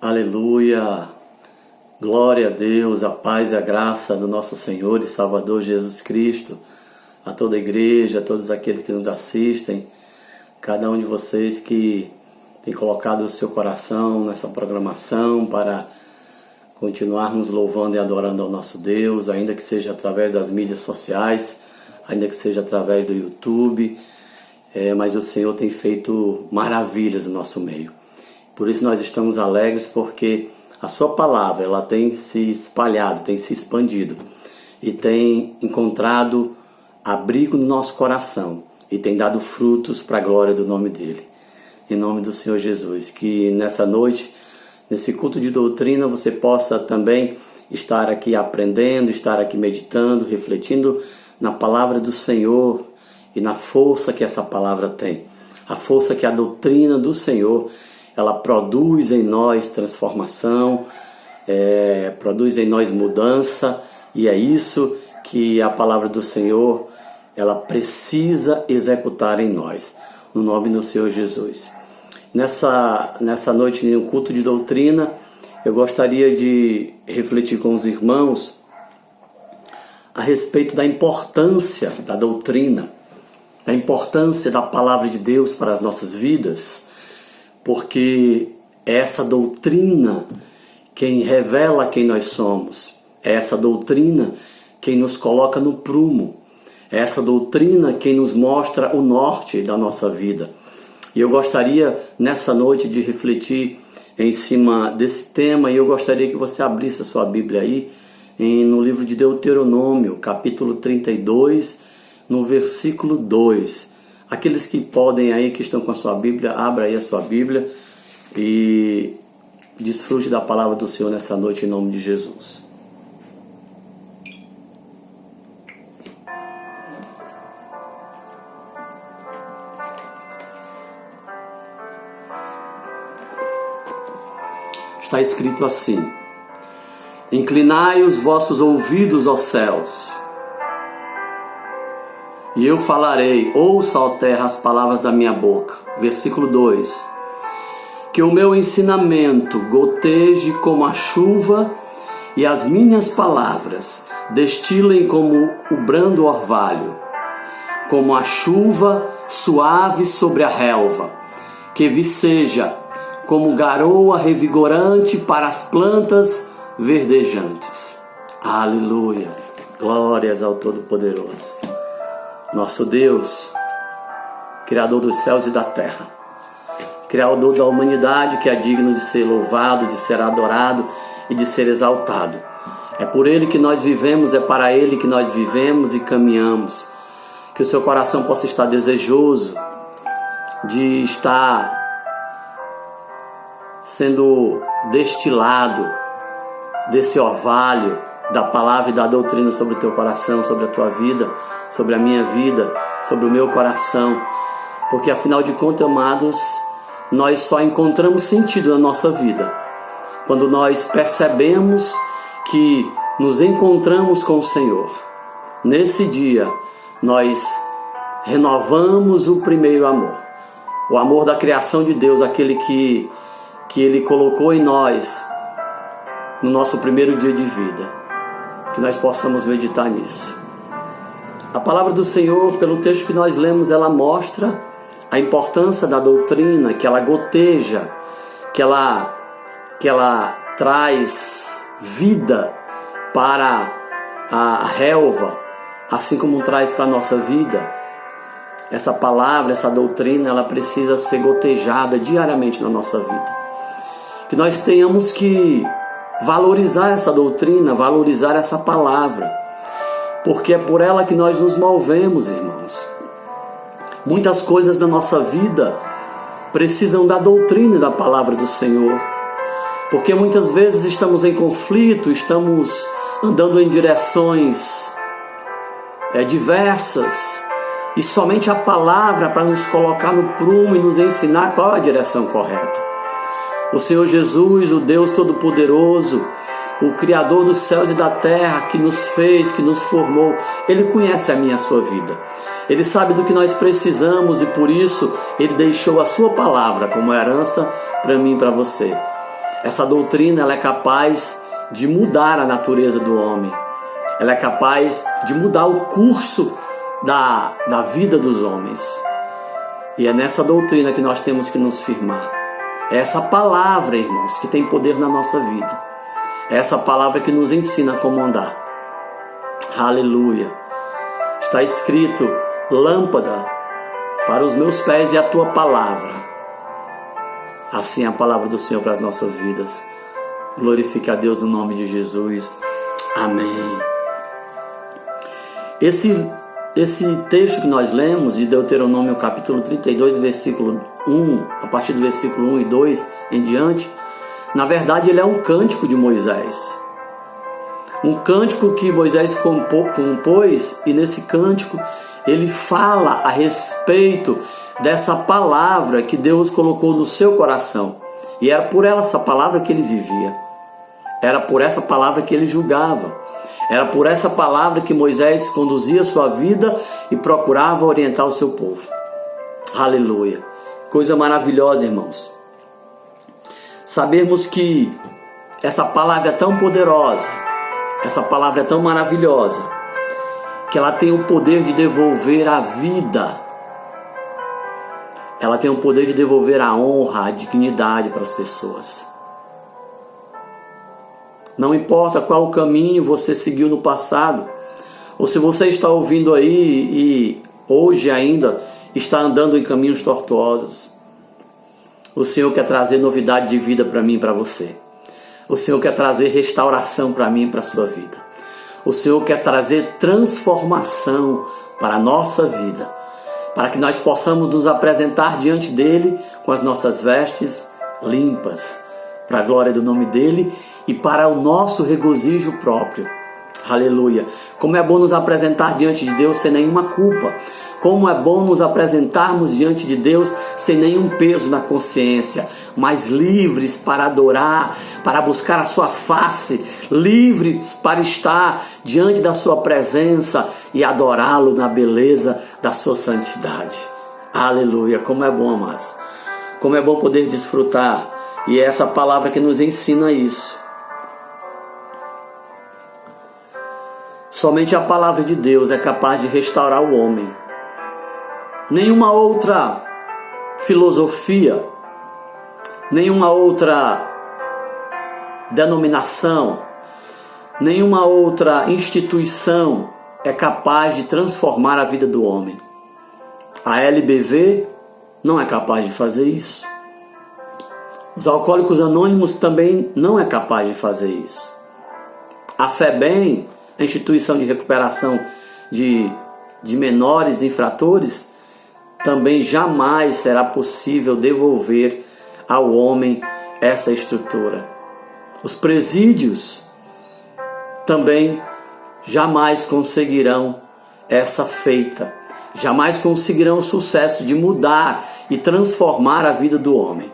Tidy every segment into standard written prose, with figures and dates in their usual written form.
Aleluia! Glória a Deus, a paz e a graça do nosso Senhor e Salvador Jesus Cristo, a toda a igreja, a todos aqueles que nos assistem, cada um de vocês que tem colocado o seu coração nessa programação para continuarmos louvando e adorando ao nosso Deus, ainda que seja através das mídias sociais, ainda que seja através do YouTube, mas o Senhor tem feito maravilhas no nosso meio. Por isso nós estamos alegres, porque a sua palavra ela tem se espalhado, tem se expandido e tem encontrado abrigo no nosso coração e tem dado frutos para a glória do nome dele. Em nome do Senhor Jesus, que nessa noite, nesse culto de doutrina, você possa também estar aqui aprendendo, estar aqui meditando, refletindo na palavra do Senhor e na força que essa palavra tem. A força que a doutrina do Senhor ela produz em nós transformação, produz em nós mudança, e é isso que a palavra do Senhor ela precisa executar em nós, no nome do Senhor Jesus. Nessa noite, no culto de doutrina, eu gostaria de refletir com os irmãos a respeito da importância da doutrina, da importância da palavra de Deus para as nossas vidas, porque é essa doutrina quem revela quem nós somos, é essa doutrina quem nos coloca no prumo, é essa doutrina quem nos mostra o norte da nossa vida. E eu gostaria nessa noite de refletir em cima desse tema, e eu gostaria que você abrisse a sua Bíblia aí no livro de Deuteronômio, capítulo 32, no versículo 2. Aqueles que podem aí, que estão com a sua Bíblia, abra aí a sua Bíblia e desfrute da palavra do Senhor nessa noite em nome de Jesus. Está escrito assim: inclinai os vossos ouvidos aos céus, e eu falarei, ouça, ó terra, as palavras da minha boca. Versículo 2. Que o meu ensinamento goteje como a chuva, e as minhas palavras destilem como o brando orvalho, como a chuva suave sobre a relva, que viceja como garoa revigorante para as plantas verdejantes. Aleluia! Glórias ao Todo-Poderoso. Nosso Deus, Criador dos céus e da terra, Criador da humanidade, que é digno de ser louvado, de ser adorado e de ser exaltado. É por Ele que nós vivemos, é para Ele que nós vivemos e caminhamos. Que o seu coração possa estar desejoso de estar sendo destilado desse orvalho da palavra e da doutrina sobre o teu coração, sobre a tua vida, sobre a minha vida, sobre o meu coração. Porque afinal de contas, amados, nós só encontramos sentido na nossa vida quando nós percebemos que nos encontramos com o Senhor. Nesse dia, nós renovamos o primeiro amor, o amor da criação de Deus, aquele que Ele colocou em nós no nosso primeiro dia de vida. Que nós possamos meditar nisso. A palavra do Senhor, pelo texto que nós lemos, ela mostra a importância da doutrina, que ela goteja, que ela traz vida para a relva, assim como traz para a nossa vida. Essa palavra, essa doutrina, ela precisa ser gotejada diariamente na nossa vida. Que nós tenhamos que valorizar essa doutrina, valorizar essa palavra, porque é por ela que nós nos movemos, irmãos. Muitas coisas da nossa vida precisam da doutrina e da palavra do Senhor, porque muitas vezes estamos em conflito, estamos andando em direções diversas, e somente a palavra para nos colocar no prumo e nos ensinar qual é a direção correta. O Senhor Jesus, o Deus Todo-Poderoso, o Criador dos céus e da terra, que nos fez, que nos formou, Ele conhece a minha e a sua vida. Ele sabe do que nós precisamos e por isso Ele deixou a sua palavra como herança para mim e para você. Essa doutrina ela é capaz de mudar a natureza do homem. Ela é capaz de mudar o curso da vida dos homens. E é nessa doutrina que nós temos que nos firmar. É essa palavra, irmãos, que tem poder na nossa vida. É essa palavra que nos ensina como andar. Aleluia. Está escrito: lâmpada para os meus pés e a tua palavra. Assim é a palavra do Senhor para as nossas vidas. Glorifique a Deus no nome de Jesus. Amém. Esse texto que nós lemos de Deuteronômio capítulo 32, versículo 1, a partir do versículo 1 e 2 em diante, na verdade ele é um cântico de Moisés. Um cântico que Moisés compôs, e nesse cântico ele fala a respeito dessa palavra que Deus colocou no seu coração. E era por essa palavra que ele vivia. Era por essa palavra que ele julgava. Era por essa palavra que Moisés conduzia a sua vida e procurava orientar o seu povo. Aleluia. Coisa maravilhosa, irmãos. Sabermos que essa palavra é tão poderosa, essa palavra é tão maravilhosa, que ela tem o poder de devolver a vida. Ela tem o poder de devolver a honra, a dignidade para as pessoas. Não importa qual caminho você seguiu no passado, ou se você está ouvindo aí e hoje ainda está andando em caminhos tortuosos. O Senhor quer trazer novidade de vida para mim e para você. O Senhor quer trazer restauração para mim e para a sua vida. O Senhor quer trazer transformação para a nossa vida, para que nós possamos nos apresentar diante dEle com as nossas vestes limpas, para a glória do nome dEle e para o nosso regozijo próprio. Aleluia. Como é bom nos apresentar diante de Deus sem nenhuma culpa. Como é bom nos apresentarmos diante de Deus sem nenhum peso na consciência, mas livres para adorar, para buscar a sua face, livres para estar diante da sua presença e adorá-lo na beleza da sua santidade. Aleluia. Como é bom, amados. Como é bom poder desfrutar. E é essa palavra que nos ensina isso. Somente a palavra de Deus é capaz de restaurar o homem. Nenhuma outra filosofia, nenhuma outra denominação, nenhuma outra instituição é capaz de transformar a vida do homem. A LBV não é capaz de fazer isso. Os Alcoólicos Anônimos também não é capaz de fazer isso. A FEBEM, a instituição de recuperação de menores infratores, também jamais será possível devolver ao homem essa estrutura. Os presídios também jamais conseguirão essa feita, jamais conseguirão o sucesso de mudar e transformar a vida do homem.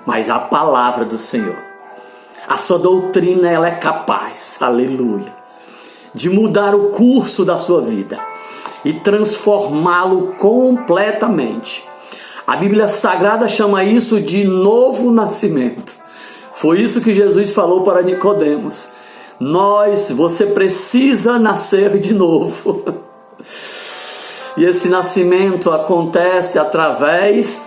Mas a palavra do Senhor, a sua doutrina, ela é capaz, aleluia, de mudar o curso da sua vida e transformá-lo completamente. A Bíblia Sagrada chama isso de novo nascimento. Foi isso que Jesus falou para Nicodemos. Você precisa nascer de novo. E esse nascimento acontece através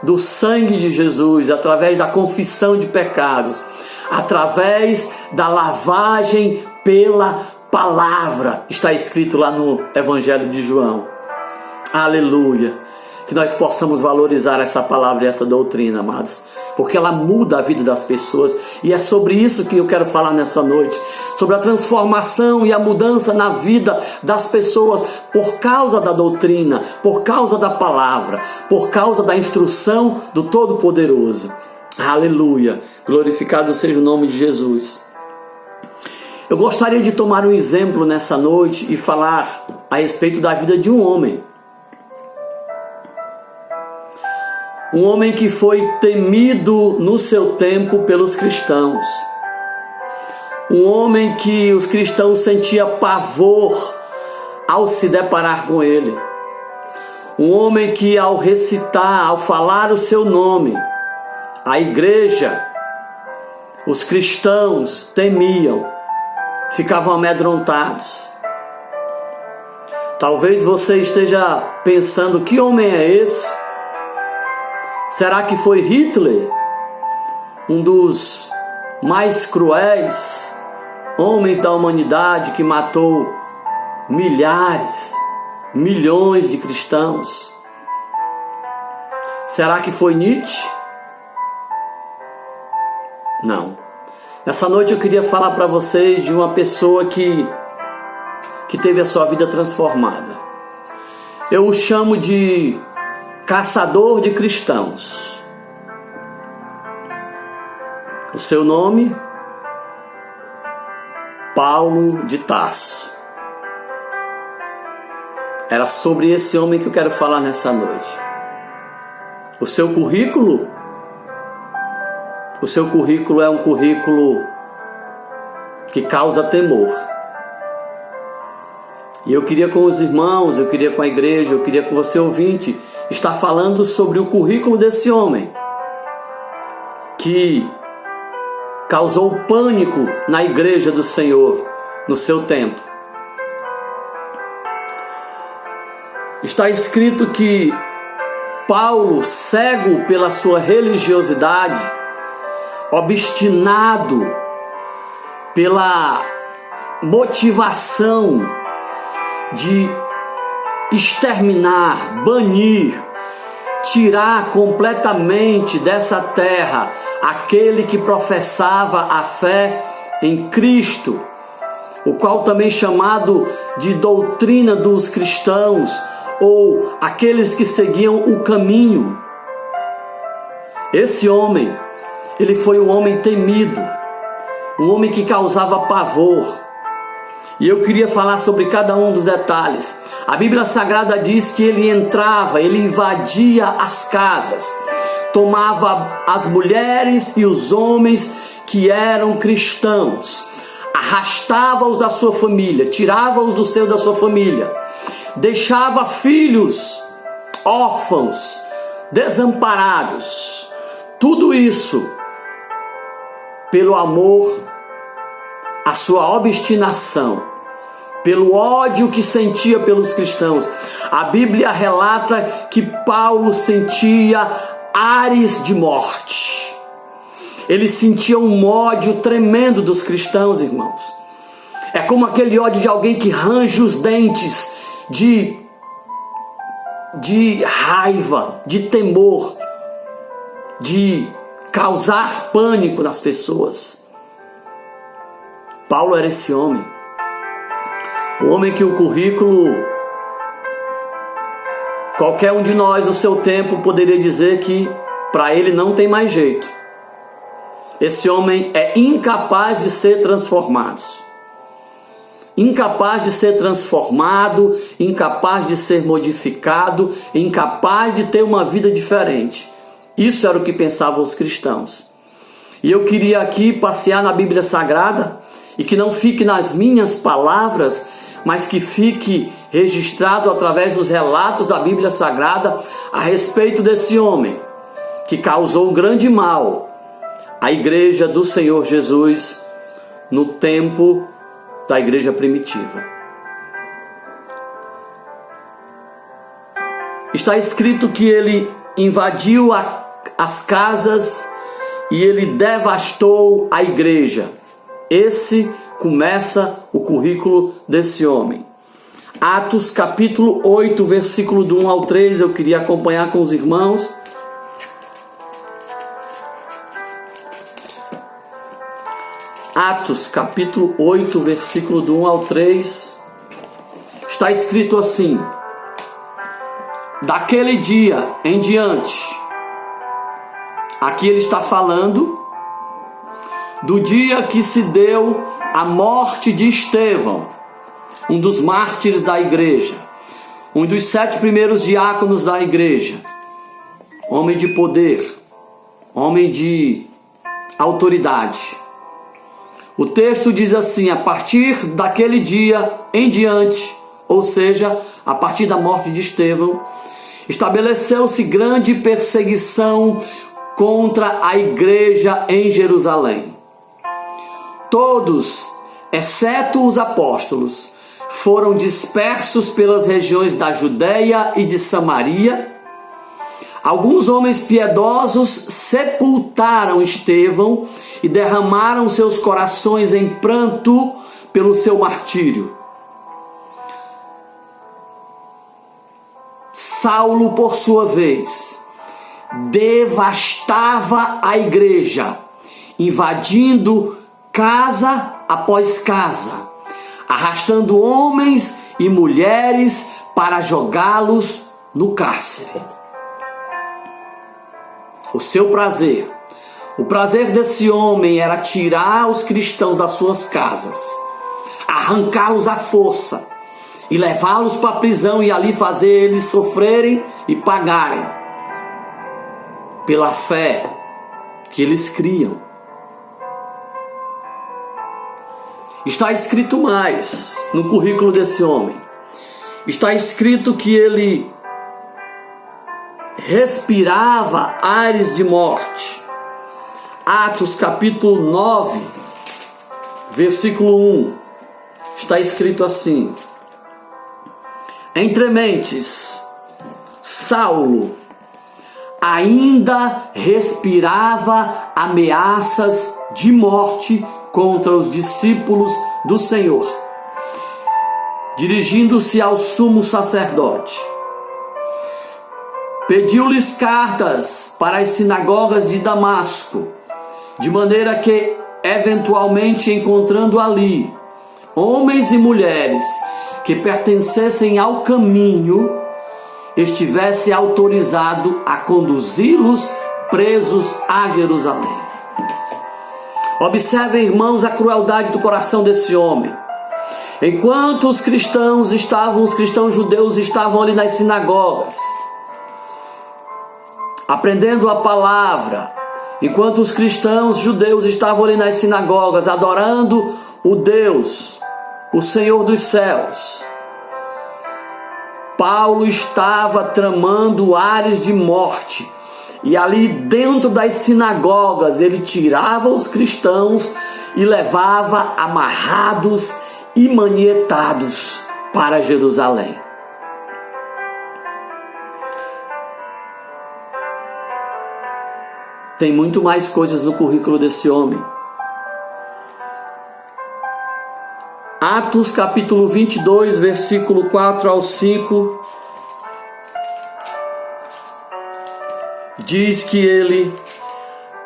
do sangue de Jesus, através da confissão de pecados, através da lavagem pela palavra. Está escrito lá no Evangelho de João. Aleluia. Que nós possamos valorizar essa palavra e essa doutrina, amados, porque ela muda a vida das pessoas. E é sobre isso que eu quero falar nessa noite, sobre a transformação e a mudança na vida das pessoas por causa da doutrina, por causa da palavra, por causa da instrução do Todo-Poderoso. Aleluia. Glorificado seja o nome de Jesus. Eu gostaria de tomar um exemplo nessa noite e falar a respeito da vida de um homem. Um homem que foi temido no seu tempo pelos cristãos. Um homem que os cristãos sentiam pavor ao se deparar com ele. Um homem que ao recitar, ao falar o seu nome, a igreja Os cristãos temiam, ficavam amedrontados. Talvez você esteja pensando, que homem é esse? Será que foi Hitler, um dos mais cruéis homens da humanidade, que matou milhares, milhões de cristãos? Será que foi Nietzsche? Não. Nessa noite eu queria falar para vocês de uma pessoa que teve a sua vida transformada. Eu o chamo de caçador de cristãos. O seu nome? Paulo de Tarso. Era sobre esse homem que eu quero falar nessa noite. O seu currículo? O seu currículo é um currículo que causa temor. E eu queria com os irmãos, eu queria com a igreja, eu queria com você ouvinte, estar falando sobre o currículo desse homem que causou pânico na igreja do Senhor no seu tempo. Está escrito que Paulo, cego pela sua religiosidade, obstinado pela motivação de exterminar, banir, tirar completamente dessa terra aquele que professava a fé em Cristo, o qual também chamado de doutrina dos cristãos, ou aqueles que seguiam o caminho. Esse homem, ele foi um homem temido, um homem que causava pavor. E eu queria falar sobre cada um dos detalhes. A Bíblia Sagrada diz que ele entrava, ele invadia as casas, tomava as mulheres e os homens que eram cristãos, arrastava-os da sua família, tirava-os do seio da sua família, deixava filhos órfãos, desamparados. Tudo isso pelo amor, a sua obstinação, pelo ódio que sentia pelos cristãos. A Bíblia relata que Paulo sentia ares de morte. Ele sentia um ódio tremendo dos cristãos, irmãos. É como aquele ódio de alguém que range os dentes de raiva, de temor, de causar pânico nas pessoas. Paulo era esse homem. O homem que o currículo, qualquer um de nós no seu tempo poderia dizer que para ele não tem mais jeito. Esse homem é incapaz de ser transformado. Incapaz de ser transformado, incapaz de ser modificado, incapaz de ter uma vida diferente. Isso era o que pensavam os cristãos. E eu queria aqui passear na Bíblia Sagrada, e que não fique nas minhas palavras, mas que fique registrado através dos relatos da Bíblia Sagrada a respeito desse homem que causou um grande mal à igreja do Senhor Jesus no tempo da igreja primitiva. Está escrito que ele invadiu as casas e ele devastou a igreja. Esse começa o currículo desse homem. Atos capítulo 8, versículo do 1 ao 3, eu queria acompanhar com os irmãos. Atos capítulo 8, versículo do 1 ao 3, está escrito assim: daquele dia em diante, aqui ele está falando do dia que se deu a morte de Estevão, um dos mártires da igreja, um dos 7 primeiros diáconos da igreja, homem de poder, homem de autoridade. O texto diz assim: a partir daquele dia em diante, ou seja, a partir da morte de Estevão, estabeleceu-se grande perseguição contra a igreja em Jerusalém. todos, exceto os apóstolos, foram dispersos pelas regiões da Judéia e de Samaria. Alguns homens piedosos sepultaram Estevão e derramaram seus corações em pranto pelo seu martírio. Saulo, por sua vez, devastava a igreja, invadindo casa após casa, arrastando homens e mulheres para jogá-los no cárcere. O seu prazer, o prazer desse homem era tirar os cristãos das suas casas, arrancá-los à força e levá-los para a prisão e ali fazer eles sofrerem e pagarem pela fé que eles criam. Está escrito mais no currículo desse homem. Está escrito que ele respirava ares de morte. Atos capítulo 9, versículo 1. Está escrito assim: entre mentes, Saulo ainda respirava ameaças de morte contra os discípulos do Senhor. Dirigindo-se ao sumo sacerdote, pediu-lhes cartas para as sinagogas de Damasco, de maneira que, eventualmente encontrando ali homens e mulheres que pertencessem ao caminho, estivesse autorizado a conduzi-los presos a Jerusalém. Observem, irmãos, a crueldade do coração desse homem. Enquanto os cristãos judeus estavam ali nas sinagogas, aprendendo a palavra, enquanto os cristãos judeus estavam ali nas sinagogas, adorando o Deus, o Senhor dos céus, Paulo estava tramando ares de morte, e ali dentro das sinagogas ele tirava os cristãos e levava amarrados e manietados para Jerusalém. Tem muito mais coisas no currículo desse homem. Atos capítulo 22, versículo 4 ao 5, diz que ele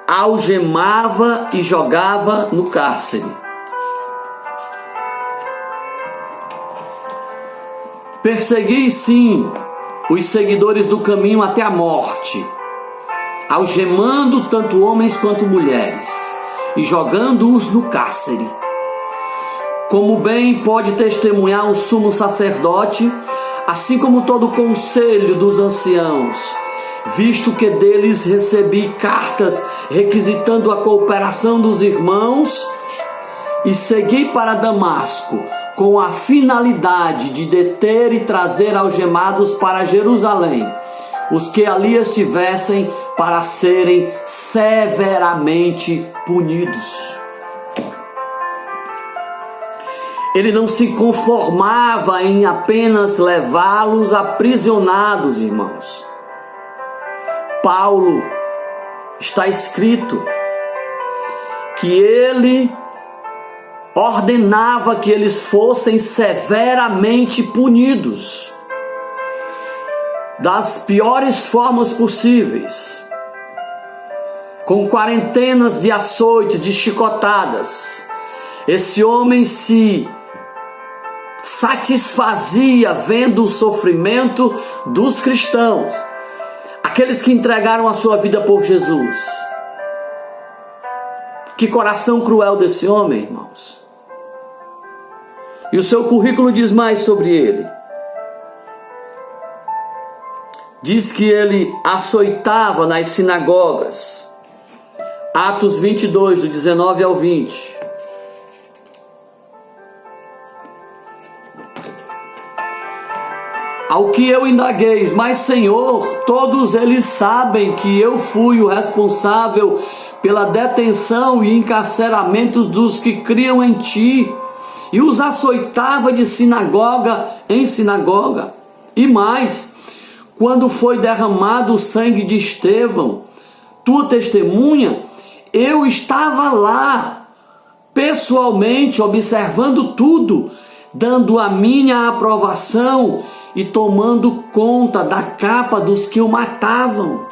algemava e jogava no cárcere. Persegui, sim, os seguidores do caminho até a morte, algemando tanto homens quanto mulheres e jogando-os no cárcere. Como bem pode testemunhar o sumo sacerdote, assim como todo o conselho dos anciãos, visto que deles recebi cartas requisitando a cooperação dos irmãos, e segui para Damasco com a finalidade de deter e trazer algemados para Jerusalém os que ali estivessem, para serem severamente punidos. Ele não se conformava em apenas levá-los aprisionados, irmãos. Paulo, está escrito que ele ordenava que eles fossem severamente punidos, das piores formas possíveis, com quarentenas de açoites, de chicotadas. Esse homem se satisfazia vendo o sofrimento dos cristãos, aqueles que entregaram a sua vida por Jesus. Que coração cruel desse homem, irmãos. E o seu currículo diz mais sobre ele. Diz que ele açoitava nas sinagogas. Atos 22, do 19 ao 20. Ao que eu indaguei, mas Senhor, todos eles sabem que eu fui o responsável pela detenção e encarceramento dos que criam em ti, e os açoitava de sinagoga em sinagoga. E mais, quando foi derramado o sangue de Estevão, tua testemunha, eu estava lá, pessoalmente, observando tudo, dando a minha aprovação e tomando conta da capa dos que o matavam.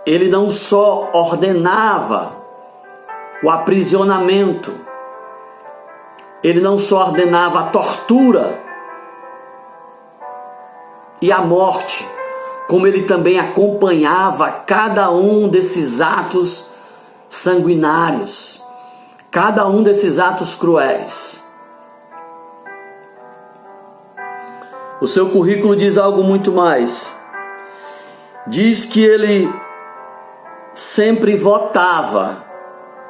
Ele não só ordenava o aprisionamento, ele não só ordenava a tortura e a morte, como ele também acompanhava cada um desses atos sanguinários, cada um desses atos cruéis. O seu currículo diz algo muito mais. Diz que ele sempre votava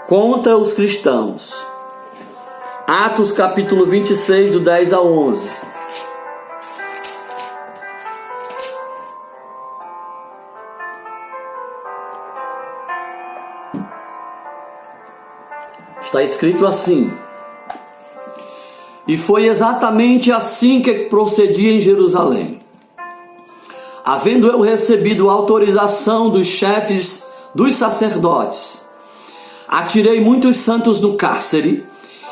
contra os cristãos. Atos capítulo 26, do 10 ao 11. Está escrito assim: e foi exatamente assim que procedia em Jerusalém. Havendo eu recebido autorização dos chefes dos sacerdotes, atirei muitos santos no cárcere,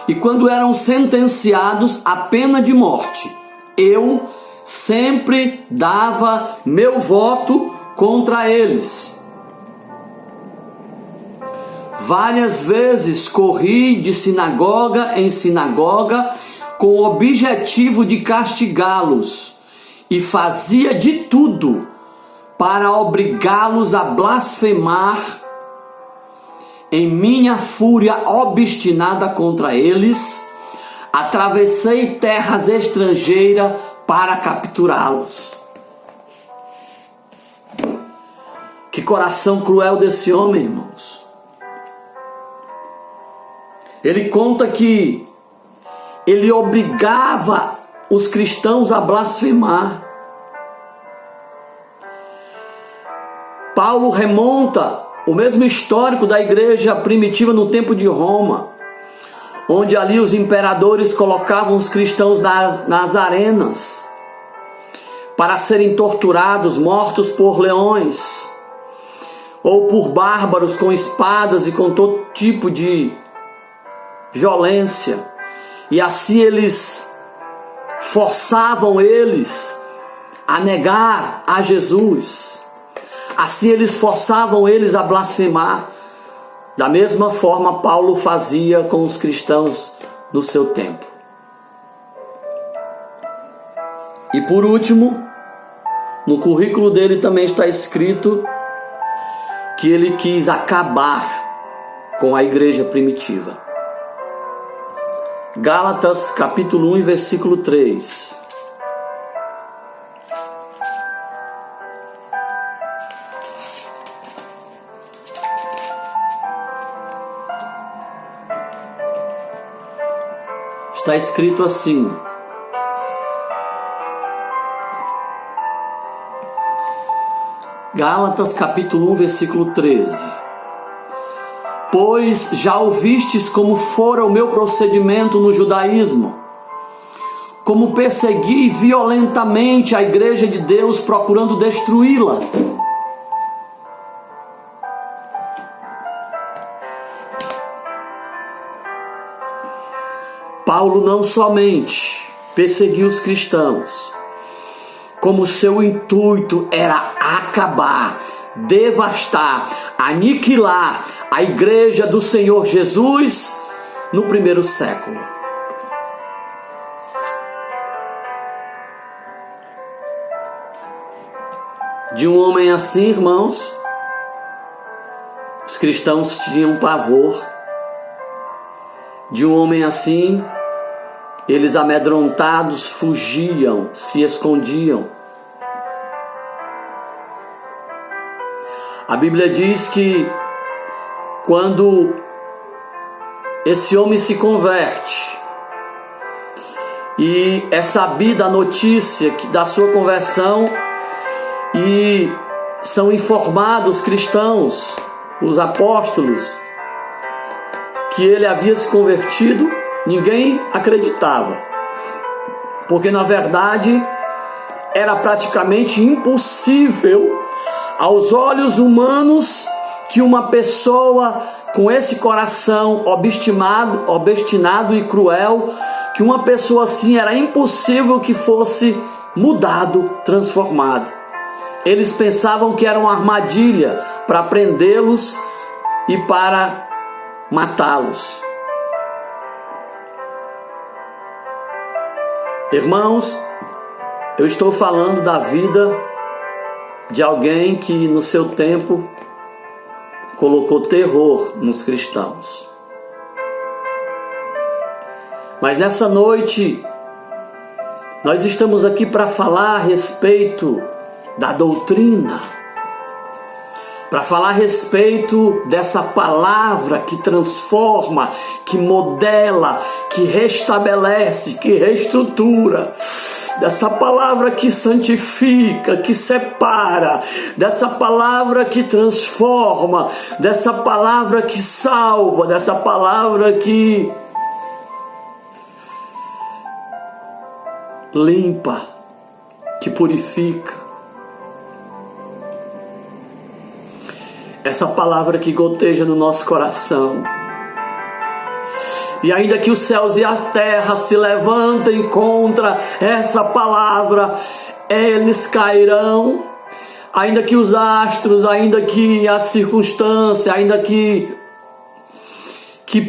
e quando eram sentenciados à pena de morte, eu sempre dava meu voto contra eles. Várias vezes corri de sinagoga em sinagoga com o objetivo de castigá-los, e fazia de tudo para obrigá-los a blasfemar. Em minha fúria obstinada contra eles, atravessei terras estrangeiras para capturá-los. Que coração cruel desse homem, irmãos. Ele conta que ele obrigava os cristãos a blasfemar. Paulo remonta o mesmo histórico da igreja primitiva no tempo de Roma, onde ali os imperadores colocavam os cristãos nas arenas para serem torturados, mortos por leões, ou por bárbaros com espadas e com todo tipo de violência. E assim eles forçavam eles a negar a Jesus. Assim eles forçavam eles a blasfemar. Da mesma forma Paulo fazia com os cristãos no seu tempo. E por último, no currículo dele também está escrito que ele quis acabar com a igreja primitiva. Gálatas capítulo 1, versículo 3. Está escrito assim: Gálatas capítulo 1, versículo 13. Pois já ouvistes como fora o meu procedimento no judaísmo, como persegui violentamente a igreja de Deus, procurando destruí-la. Paulo não somente perseguiu os cristãos, como seu intuito era acabar, devastar, aniquilar a igreja do Senhor Jesus no primeiro século. De um homem assim, irmãos, os cristãos tinham pavor. De um homem assim, eles amedrontados fugiam, se escondiam. A Bíblia diz que quando esse homem se converte, e é sabida a notícia da sua conversão e são informados os cristãos, os apóstolos, que ele havia se convertido, ninguém acreditava, porque na verdade era praticamente impossível aos olhos humanos que uma pessoa com esse coração obstinado e cruel, que uma pessoa assim era impossível que fosse mudado, transformado. Eles pensavam que era uma armadilha para prendê-los e para matá-los. Irmãos, eu estou falando da vida de alguém que no seu tempo colocou terror nos cristãos. Mas nessa noite, nós estamos aqui para falar a respeito da doutrina, para falar a respeito dessa palavra que transforma, que modela, que restabelece, que reestrutura, dessa palavra que santifica, que separa, dessa palavra que transforma, dessa palavra que salva, dessa palavra que limpa, que purifica. Essa palavra que goteja no nosso coração. E ainda que os céus e a terra se levantem contra essa palavra, eles cairão. Ainda que os astros, ainda que a circunstância, ainda que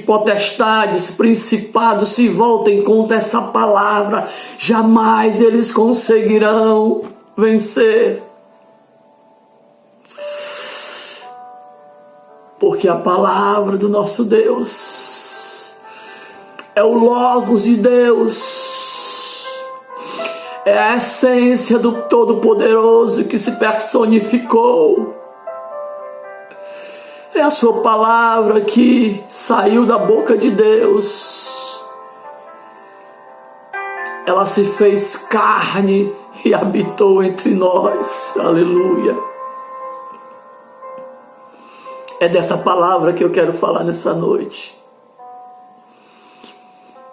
potestades, principados se voltem contra essa palavra, jamais eles conseguirão vencer. Porque a palavra do nosso Deus é o Logos de Deus, é a essência do Todo-Poderoso que se personificou. É a sua palavra que saiu da boca de Deus. Ela se fez carne e habitou entre nós. Aleluia. É dessa palavra que eu quero falar nessa noite.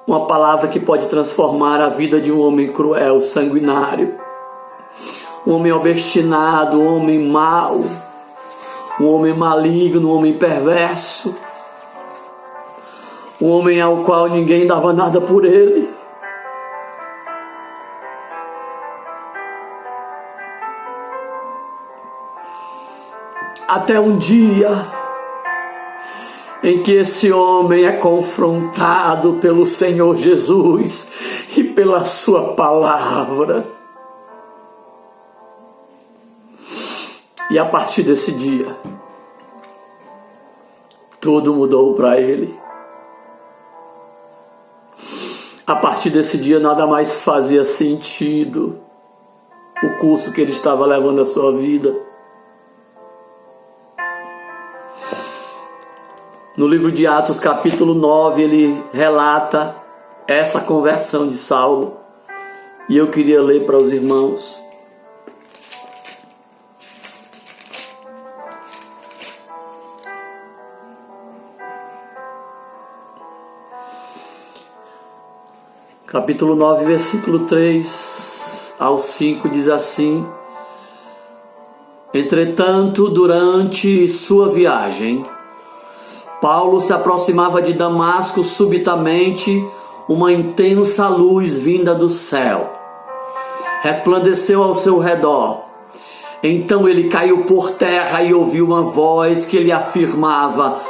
Uma palavra que pode transformar a vida de um homem cruel, sanguinário. Um homem obstinado, um homem mau. Um homem maligno, um homem perverso. Um homem ao qual ninguém dava nada por ele. Até um dia em que esse homem é confrontado pelo Senhor Jesus e pela sua palavra. E a partir desse dia, tudo mudou para ele. A partir desse dia, nada mais fazia sentido o curso que ele estava levando a sua vida. No livro de Atos, capítulo 9, ele relata essa conversão de Saulo. E eu queria ler para os irmãos. Capítulo 9, versículo 3 ao 5 diz assim: Entretanto, durante sua viagem, Paulo se aproximava de Damasco. Subitamente, uma intensa luz vinda do céu resplandeceu ao seu redor. Então ele caiu por terra e ouviu uma voz que lhe afirmava: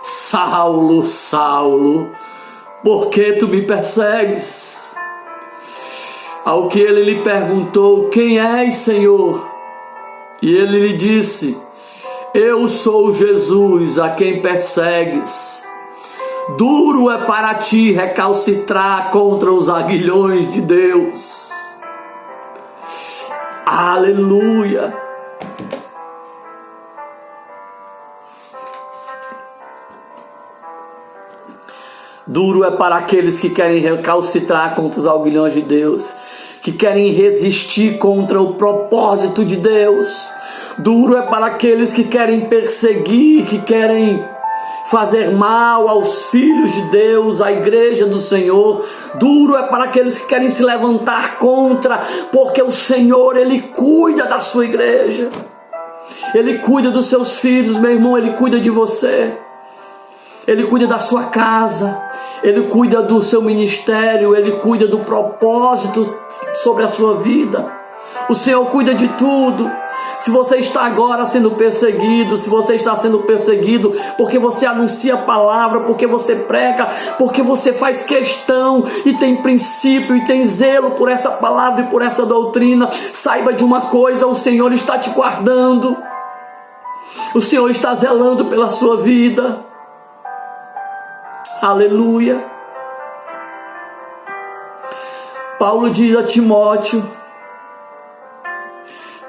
Saulo, Saulo, por que tu me persegues? Ao que ele lhe perguntou: Quem és, Senhor? E ele lhe disse: Eu sou Jesus, a quem persegues. Duro é para ti recalcitrar contra os aguilhões de Deus. Aleluia! Duro é para aqueles que querem recalcitrar contra os aguilhões de Deus, que querem resistir contra o propósito de Deus. Duro é para aqueles que querem perseguir, que querem fazer mal aos filhos de Deus, à igreja do Senhor. Duro é para aqueles que querem se levantar contra, porque o Senhor, Ele cuida da sua igreja. Ele cuida dos seus filhos, meu irmão, Ele cuida de você. Ele cuida da sua casa, Ele cuida do seu ministério, Ele cuida do propósito sobre a sua vida. O Senhor cuida de tudo. Se você está agora sendo perseguido, se você está sendo perseguido porque você anuncia a palavra, porque você prega, porque você faz questão e tem princípio e tem zelo por essa palavra e por essa doutrina, saiba de uma coisa: o Senhor está te guardando, o Senhor está zelando pela sua vida. Aleluia. Paulo diz a Timóteo: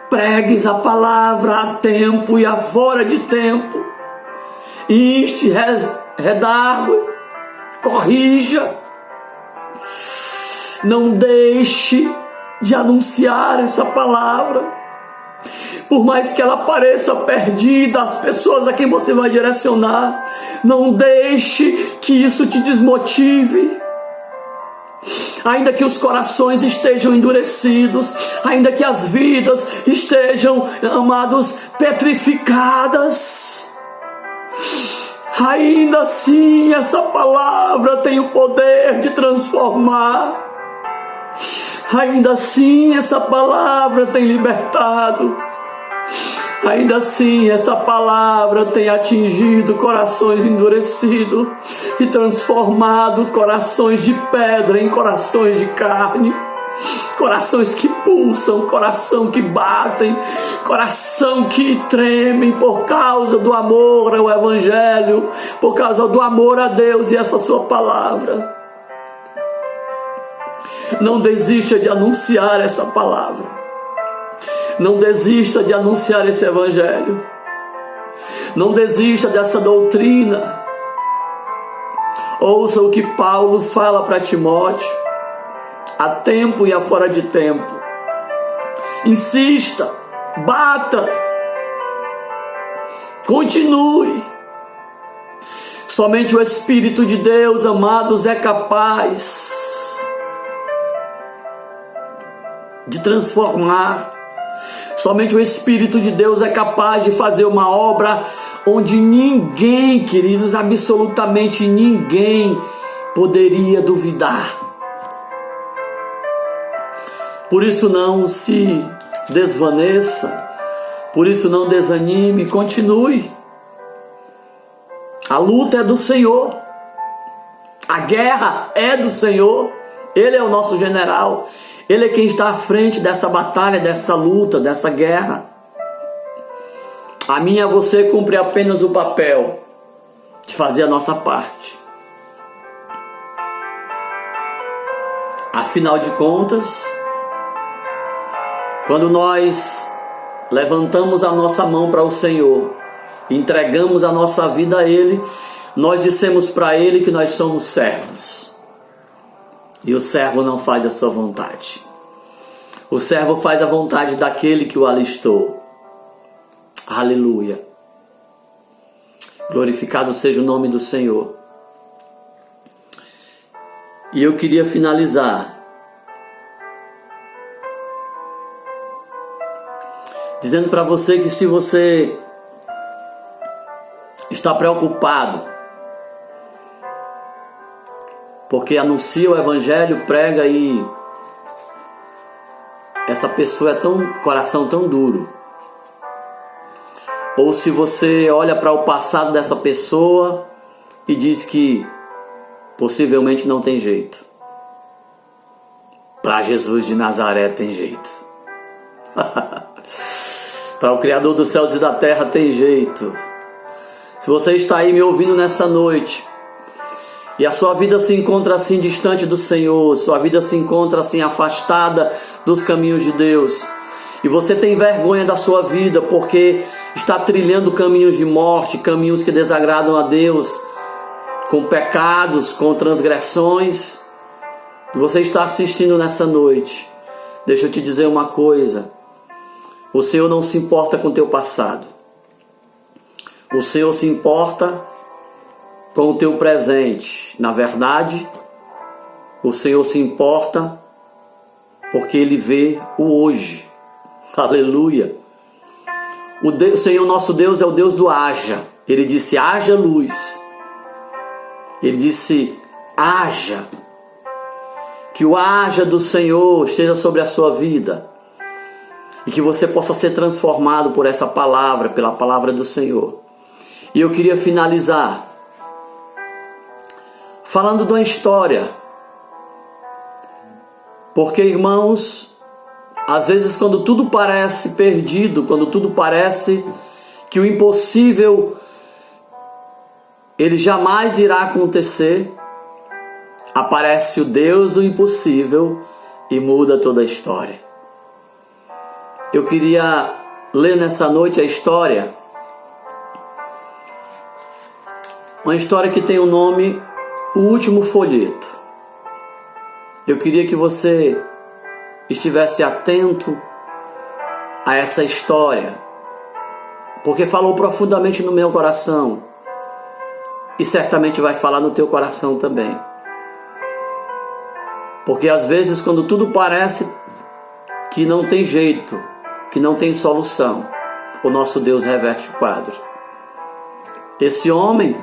pregues a palavra a tempo e a fora de tempo, inste, redargue, corrija. Não deixe de anunciar essa palavra, por mais que ela pareça perdida às pessoas a quem você vai direcionar. Não deixe que isso te desmotive. Ainda que os corações estejam endurecidos, ainda que as vidas estejam, amados, petrificadas, ainda assim essa palavra tem o poder de transformar. Ainda assim essa palavra tem libertado. Ainda assim essa palavra tem atingido corações endurecidos e transformado corações de pedra em corações de carne, corações que pulsam, coração que batem, coração que tremem por causa do amor ao Evangelho, por causa do amor a Deus e essa sua palavra. Não desista de anunciar essa palavra. Não desista de anunciar esse Evangelho. Não desista dessa doutrina. Ouça o que Paulo fala para Timóteo, a tempo e a fora de tempo. Insista, bata, continue. Somente o Espírito de Deus, amados, é capaz de transformar. Somente o Espírito de Deus é capaz de fazer uma obra onde ninguém, queridos, absolutamente ninguém poderia duvidar. Por isso não se desvaneça, por isso não desanime, continue. A luta é do Senhor, a guerra é do Senhor, Ele é o nosso general. Ele é quem está à frente dessa batalha, dessa luta, dessa guerra. A mim e a você cumpre apenas o papel de fazer a nossa parte. Afinal de contas, quando nós levantamos a nossa mão para o Senhor, entregamos a nossa vida a Ele, nós dissemos para Ele que nós somos servos. E o servo não faz a sua vontade. O servo faz a vontade daquele que o alistou. Aleluia. Glorificado seja o nome do Senhor. E eu queria finalizar dizendo para você que se você está preocupado porque anuncia o Evangelho, prega e essa pessoa é coração tão duro. Ou se você olha para o passado dessa pessoa e diz que possivelmente não tem jeito. Para Jesus de Nazaré tem jeito. Para o Criador dos céus e da terra tem jeito. Se você está aí me ouvindo nessa noite e a sua vida se encontra assim distante do Senhor, sua vida se encontra assim afastada dos caminhos de Deus, e você tem vergonha da sua vida porque está trilhando caminhos de morte, caminhos que desagradam a Deus, com pecados, com transgressões, você está assistindo nessa noite, deixa eu te dizer uma coisa: o Senhor não se importa com o teu passado, o Senhor se importa com o teu presente. Na verdade, o Senhor se importa porque Ele vê o hoje. Aleluia! O Senhor nosso Deus é o Deus do haja. Ele disse: haja luz. Ele disse: haja. Que o haja do Senhor esteja sobre a sua vida e que você possa ser transformado por essa palavra, pela palavra do Senhor. E eu queria finalizar falando de uma história, porque, irmãos, às vezes quando tudo parece perdido, quando tudo parece que o impossível ele jamais irá acontecer, aparece o Deus do impossível e muda toda a história. Eu queria ler nessa noite a história, uma história que tem o nome O Último Folheto. Eu queria que você estivesse atento a essa história, porque falou profundamente no meu coração e certamente vai falar no teu coração também. Porque às vezes, quando tudo parece que não tem jeito, que não tem solução, o nosso Deus reverte o quadro. Esse homem,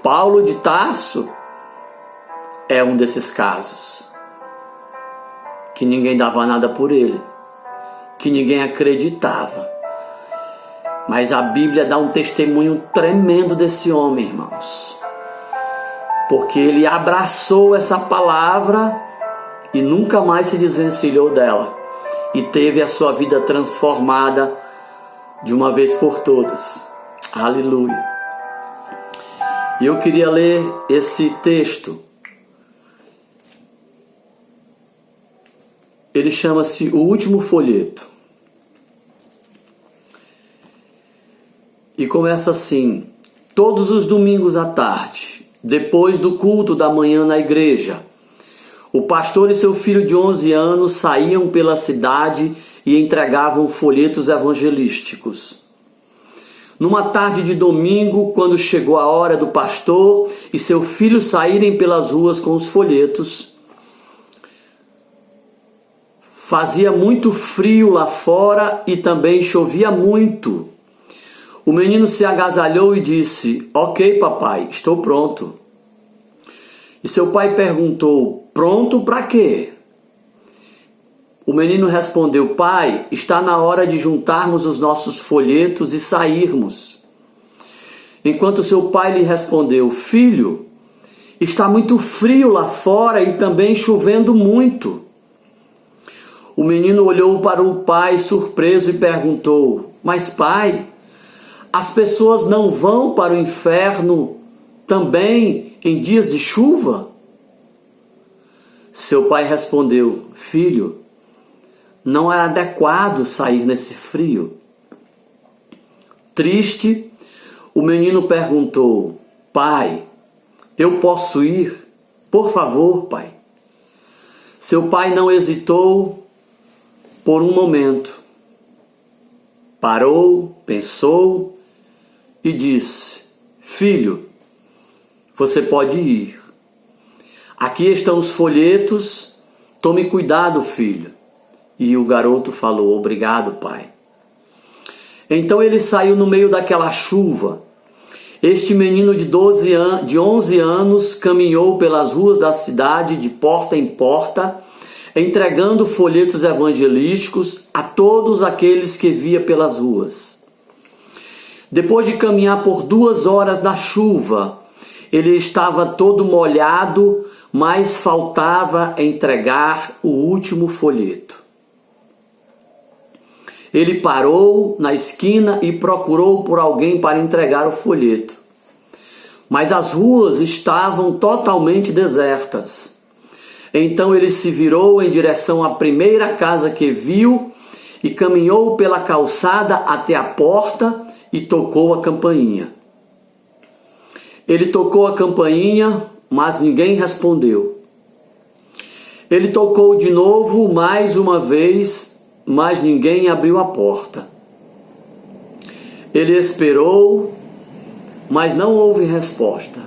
Paulo de Tarso, é um desses casos. Que ninguém dava nada por ele, que ninguém acreditava. Mas a Bíblia dá um testemunho tremendo desse homem, irmãos. Porque ele abraçou essa palavra e nunca mais se desvencilhou dela. E teve a sua vida transformada de uma vez por todas. Aleluia. E eu queria ler esse texto. Ele chama-se O Último Folheto. E começa assim: todos os domingos à tarde, depois do culto da manhã na igreja, o pastor e seu filho de 11 anos saíam pela cidade e entregavam folhetos evangelísticos. Numa tarde de domingo, quando chegou a hora do pastor e seu filho saírem pelas ruas com os folhetos, fazia muito frio lá fora e também chovia muito. O menino se agasalhou e disse: ok, papai, estou pronto. E seu pai perguntou: pronto para quê? O menino respondeu: pai, está na hora de juntarmos os nossos folhetos e sairmos. Enquanto seu pai lhe respondeu: filho, está muito frio lá fora e também chovendo muito. O menino olhou para o pai surpreso e perguntou: mas pai, as pessoas não vão para o inferno também em dias de chuva? Seu pai respondeu: filho, não é adequado sair nesse frio. Triste, o menino perguntou: pai, eu posso ir? Por favor, pai. Seu pai não hesitou por um momento. Parou, pensou e disse: filho, você pode ir. Aqui estão os folhetos, tome cuidado, filho. E o garoto falou: obrigado, pai. Então ele saiu no meio daquela chuva. Este menino de 11 anos caminhou pelas ruas da cidade de porta em porta, entregando folhetos evangelísticos a todos aqueles que via pelas ruas. Depois de caminhar por 2 horas na chuva, ele estava todo molhado, mas faltava entregar o último folheto. Ele parou na esquina e procurou por alguém para entregar o folheto. Mas as ruas estavam totalmente desertas. Então ele se virou em direção à primeira casa que viu e caminhou pela calçada até a porta e tocou a campainha. Ele tocou a campainha, mas ninguém respondeu. Ele tocou de novo, mais uma vez, mas ninguém abriu a porta. Ele esperou, mas não houve resposta.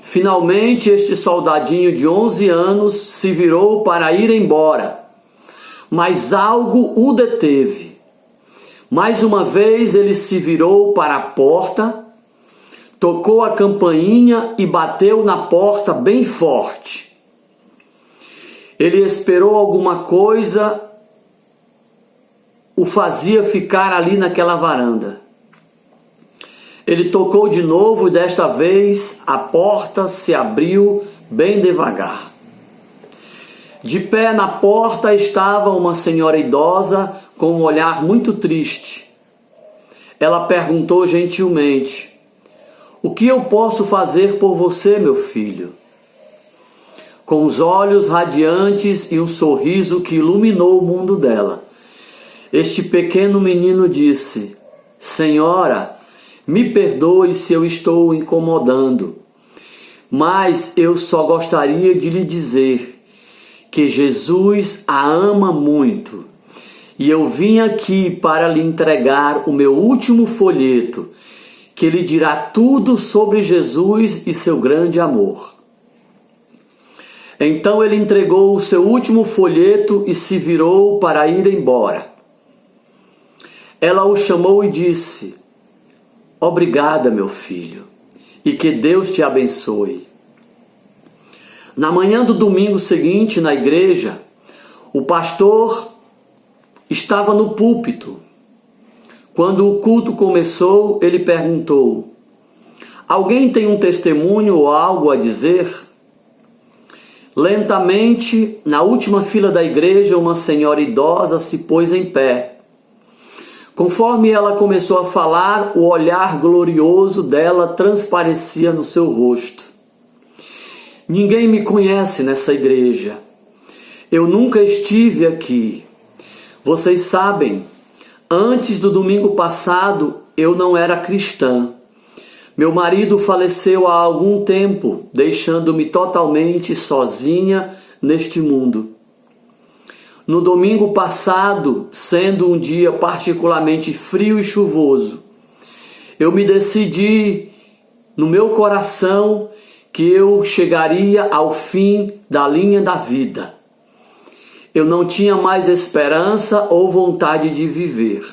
Finalmente, este soldadinho de 11 anos se virou para ir embora, mas algo o deteve. Mais uma vez ele se virou para a porta, tocou a campainha e bateu na porta bem forte. Ele esperou alguma coisa o fazia ficar ali naquela varanda. Ele tocou de novo e desta vez a porta se abriu bem devagar. De pé na porta estava uma senhora idosa com um olhar muito triste. Ela perguntou gentilmente: "O que eu posso fazer por você, meu filho?" Com os olhos radiantes e um sorriso que iluminou o mundo dela, este pequeno menino disse: "Senhora, me perdoe se eu estou incomodando, mas eu só gostaria de lhe dizer que Jesus a ama muito e eu vim aqui para lhe entregar o meu último folheto, que lhe dirá tudo sobre Jesus e seu grande amor." Então ele entregou o seu último folheto e se virou para ir embora. Ela o chamou e disse: "Obrigada, meu filho, e que Deus te abençoe." Na manhã do domingo seguinte, na igreja, o pastor estava no púlpito. Quando o culto começou, ele perguntou: "Alguém tem um testemunho ou algo a dizer?" Lentamente, na última fila da igreja, uma senhora idosa se pôs em pé. Conforme ela começou a falar, o olhar glorioso dela transparecia no seu rosto. "Ninguém me conhece nessa igreja. Eu nunca estive aqui. Vocês sabem, antes do domingo passado, eu não era cristã. Meu marido faleceu há algum tempo, deixando-me totalmente sozinha neste mundo. No domingo passado, sendo um dia particularmente frio e chuvoso, eu me decidi no meu coração que eu chegaria ao fim da linha da vida. Eu não tinha mais esperança ou vontade de viver.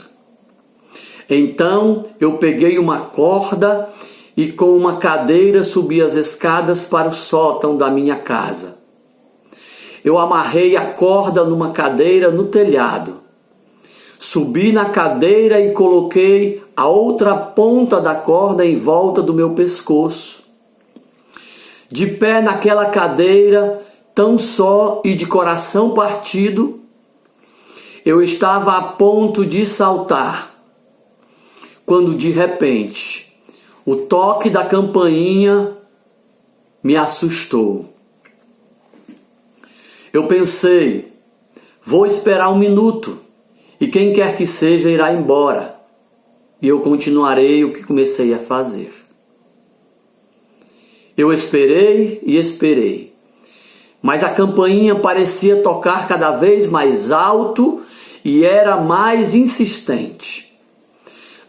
Então eu peguei uma corda e com uma cadeira subi as escadas para o sótão da minha casa. Eu amarrei a corda numa cadeira no telhado. Subi na cadeira e coloquei a outra ponta da corda em volta do meu pescoço. De pé naquela cadeira, tão só e de coração partido, eu estava a ponto de saltar, quando de repente o toque da campainha me assustou. Eu pensei: vou esperar 1 minuto e quem quer que seja irá embora, e eu continuarei o que comecei a fazer. Eu esperei e esperei, mas a campainha parecia tocar cada vez mais alto e era mais insistente.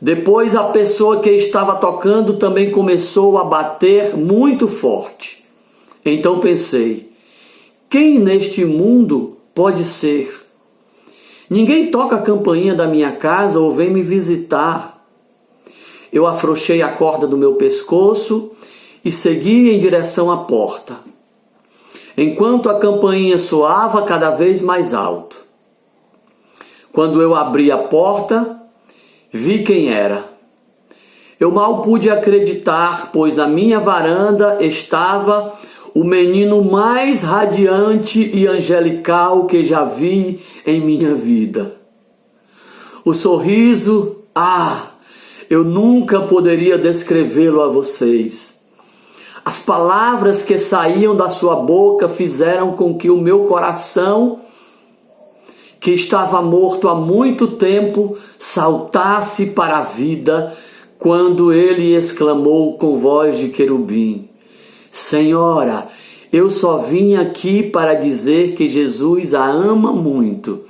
Depois a pessoa que estava tocando também começou a bater muito forte. Então pensei: quem neste mundo pode ser? Ninguém toca a campainha da minha casa ou vem me visitar. Eu afrouxei a corda do meu pescoço e segui em direção à porta, enquanto a campainha soava cada vez mais alto. Quando eu abri a porta, vi quem era. Eu mal pude acreditar, pois na minha varanda estava o menino mais radiante e angelical que já vi em minha vida. O sorriso, eu nunca poderia descrevê-lo a vocês. As palavras que saíam da sua boca fizeram com que o meu coração, que estava morto há muito tempo, saltasse para a vida quando ele exclamou com voz de querubim: Senhora, eu só vim aqui para dizer que Jesus a ama muito.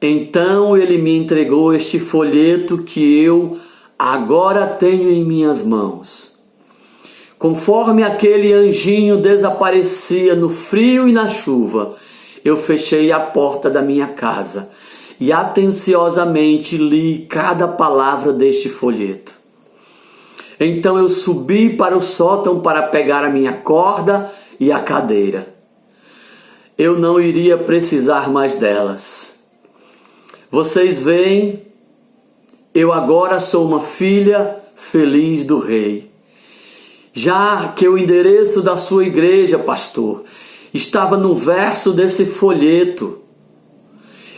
Então ele me entregou este folheto que eu agora tenho em minhas mãos. Conforme aquele anjinho desaparecia no frio e na chuva, eu fechei a porta da minha casa e atenciosamente li cada palavra deste folheto. Então eu subi para o sótão para pegar a minha corda e a cadeira. Eu não iria precisar mais delas. Vocês veem, eu agora sou uma filha feliz do rei. Já que o endereço da sua igreja, pastor, estava no verso desse folheto,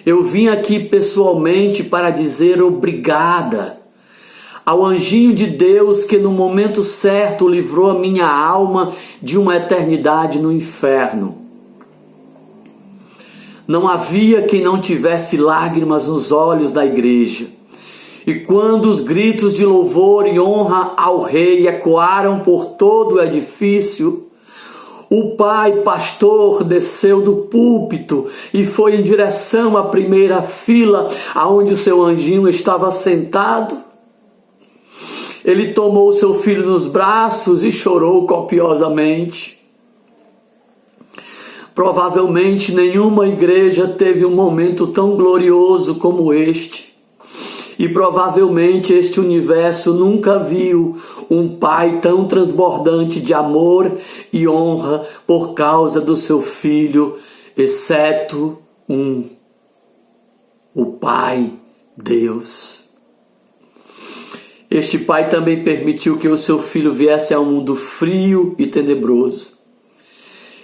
eu vim aqui pessoalmente para dizer obrigada ao anjinho de Deus que no momento certo livrou a minha alma de uma eternidade no inferno. Não havia quem não tivesse lágrimas nos olhos da igreja. E quando os gritos de louvor e honra ao rei ecoaram por todo o edifício, o pai pastor desceu do púlpito e foi em direção à primeira fila, aonde o seu anjinho estava sentado. Ele tomou seu filho nos braços e chorou copiosamente. Provavelmente nenhuma igreja teve um momento tão glorioso como este. E provavelmente este universo nunca viu um pai tão transbordante de amor e honra por causa do seu filho, exceto o Pai Deus. Este pai também permitiu que o seu filho viesse a um mundo frio e tenebroso.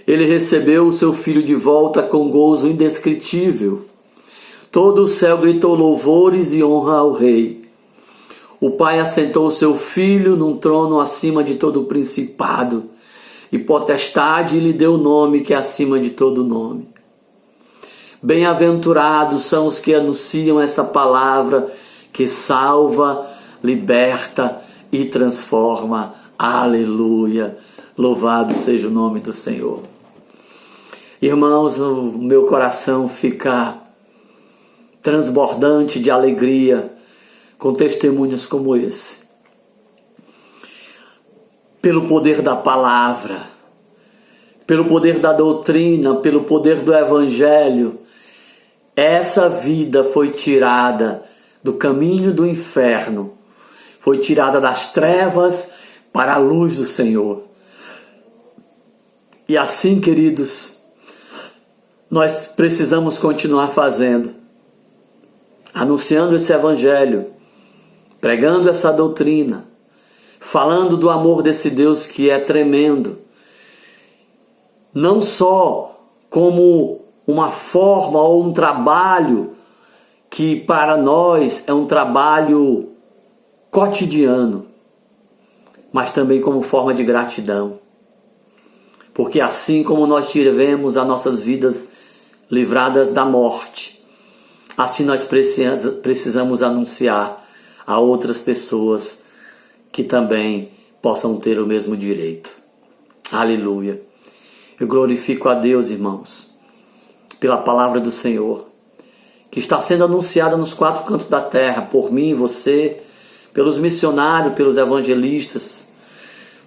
Ele recebeu o seu filho de volta com gozo indescritível. Todo o céu gritou louvores e honra ao rei. O pai assentou seu filho num trono acima de todo o principado e potestade, e lhe deu o nome que é acima de todo nome. Bem-aventurados são os que anunciam essa palavra que salva, liberta e transforma. Aleluia! Louvado seja o nome do Senhor. Irmãos, o meu coração fica transbordante de alegria com testemunhos como esse. Pelo poder da palavra, pelo poder da doutrina, pelo poder do evangelho, essa vida foi tirada do caminho do inferno, foi tirada das trevas para a luz do Senhor. E assim, queridos, nós precisamos continuar fazendo, anunciando esse evangelho, pregando essa doutrina, falando do amor desse Deus que é tremendo, não só como uma forma ou um trabalho que para nós é um trabalho cotidiano, mas também como forma de gratidão. Porque assim como nós tivemos as nossas vidas livradas da morte, assim nós precisamos anunciar a outras pessoas que também possam ter o mesmo direito. Aleluia! Eu glorifico a Deus, irmãos, pela palavra do Senhor, que está sendo anunciada nos quatro cantos da terra, por mim, você, pelos missionários, pelos evangelistas,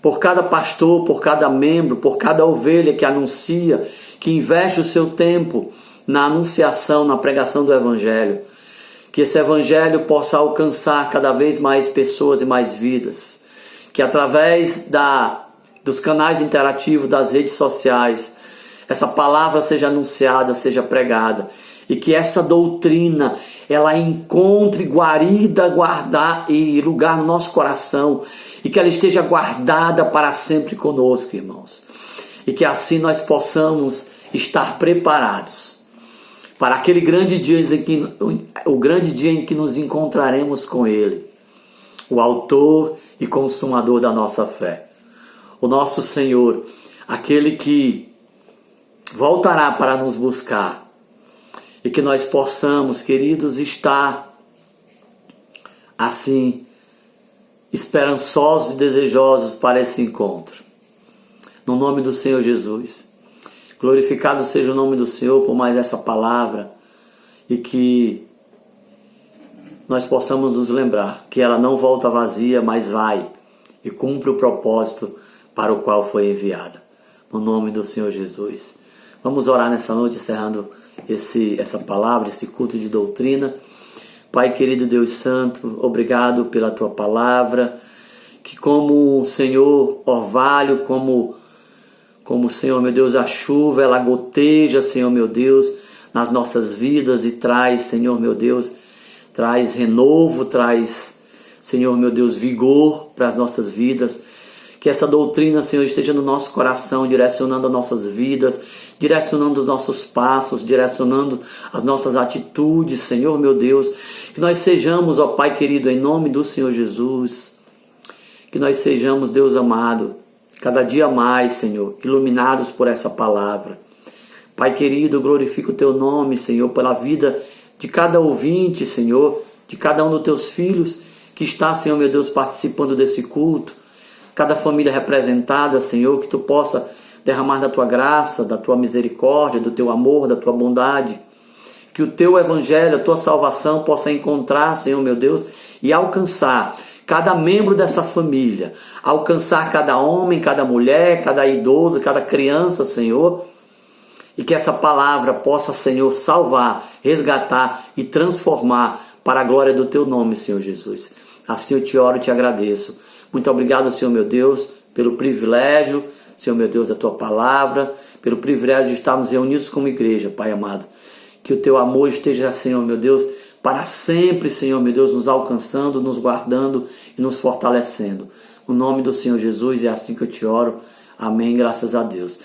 por cada pastor, por cada membro, por cada ovelha que anuncia, que investe o seu tempo na anunciação, na pregação do evangelho. Que esse evangelho possa alcançar cada vez mais pessoas e mais vidas. Que através dos canais interativos, das redes sociais, essa palavra seja anunciada, seja pregada. E que essa doutrina, ela encontre guarida, guardar e lugar no nosso coração. E que ela esteja guardada para sempre conosco, irmãos. E que assim nós possamos estar preparados para aquele grande dia em que nos encontraremos com Ele, o autor e consumador da nossa fé, o nosso Senhor, aquele que voltará para nos buscar, e que nós possamos, queridos, estar assim esperançosos e desejosos para esse encontro. No nome do Senhor Jesus. Glorificado seja o nome do Senhor por mais essa palavra e que nós possamos nos lembrar que ela não volta vazia, mas vai e cumpre o propósito para o qual foi enviada. No nome do Senhor Jesus. Vamos orar nessa noite, encerrando essa palavra, esse culto de doutrina. Pai querido Deus Santo, obrigado pela Tua palavra, que como Senhor orvalho, como Senhor meu Deus, a chuva, ela goteja, Senhor meu Deus, nas nossas vidas e traz, Senhor meu Deus, traz renovo, traz, Senhor meu Deus, vigor para as nossas vidas. Que essa doutrina, Senhor, esteja no nosso coração, direcionando as nossas vidas, direcionando os nossos passos, direcionando as nossas atitudes, Senhor meu Deus. Que nós sejamos, ó Pai querido, em nome do Senhor Jesus, que nós sejamos, Deus amado, cada dia mais, Senhor, iluminados por essa palavra. Pai querido, glorifica o Teu nome, Senhor, pela vida de cada ouvinte, Senhor, de cada um dos Teus filhos que está, Senhor meu Deus, participando desse culto. Cada família representada, Senhor, que Tu possa derramar da Tua graça, da Tua misericórdia, do Teu amor, da Tua bondade. Que o Teu evangelho, a Tua salvação possa encontrar, Senhor meu Deus, e alcançar cada membro dessa família. Alcançar cada homem, cada mulher, cada idoso, cada criança, Senhor. E que essa palavra possa, Senhor, salvar, resgatar e transformar para a glória do Teu nome, Senhor Jesus. Assim eu Te oro e Te agradeço. Muito obrigado, Senhor meu Deus, pelo privilégio, Senhor meu Deus, da Tua palavra, pelo privilégio de estarmos reunidos como igreja, Pai amado. Que o Teu amor esteja, Senhor meu Deus, para sempre, Senhor meu Deus, nos alcançando, nos guardando e nos fortalecendo. No nome do Senhor Jesus, é assim que eu Te oro. Amém, graças a Deus.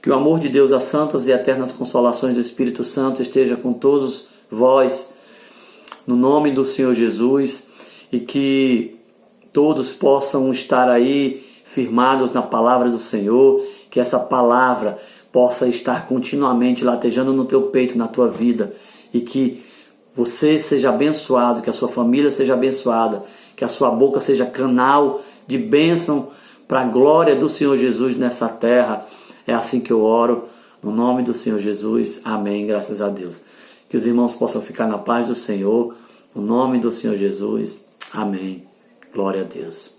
Que o amor de Deus, as santas e eternas consolações do Espírito Santo esteja com todos vós, no nome do Senhor Jesus, e que todos possam estar aí firmados na palavra do Senhor, que essa palavra possa estar continuamente latejando no teu peito, na tua vida, e que você seja abençoado, que a sua família seja abençoada, que a sua boca seja canal de bênção para a glória do Senhor Jesus nessa terra. É assim que eu oro, no nome do Senhor Jesus. Amém, graças a Deus. Que os irmãos possam ficar na paz do Senhor, no nome do Senhor Jesus. Amém. Glória a Deus.